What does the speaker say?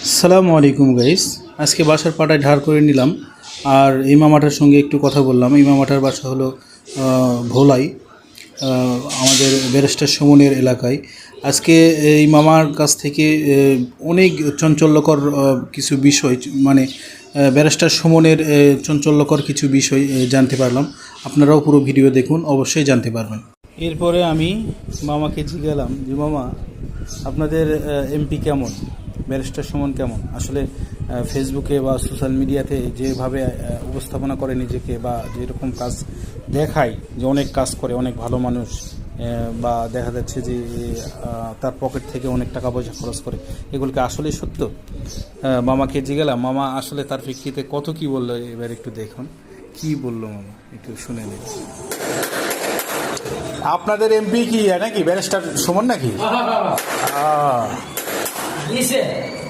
আসসালামু আলাইকুম গাইস। আজকে বাসার পাটায় ধার করে নিলাম আর এই মামাটার সঙ্গে একটু কথা বললাম। এই মামাটার বাসা হলো ভোলাই, আমাদের ব্যারিস্টার সুমনের এলাকায়। আজকে এই মামার কাছ থেকে অনেক চাঞ্চল্যকর কিছু বিষয়, মানে ব্যারিস্টার সুমনের চাঞ্চল্যকর কিছু বিষয় জানতে পারলাম। আপনারাও পুরো ভিডিও দেখুন, অবশ্যই জানতে পারবেন। এরপরে আমি মামাকে জিজ্ঞালাম যে মামা, আপনাদের এমপি কেমন, ব্যারিস্টার সুমন কেমন? আসলে ফেসবুকে বা সোশ্যাল মিডিয়াতে যেভাবে উপস্থাপনা করে নিজেকে, বা যেরকম কাজ দেখায় যে অনেক কাজ করে, অনেক ভালো মানুষ, বা দেখা যাচ্ছে যে তার পকেট থেকে অনেক টাকা পয়সা খরচ করে, এগুলোকে আসলেই সত্য? মামাকে জিজ্ঞালাম, মামা আসলে তার প্রেক্ষিতে কত কি বললো এবার একটু দেখুন। কি বললো মামা একটু শুনে নিন। আপনাদের এমপি কি নাকি ব্যারিস্টার সুমন নাকি?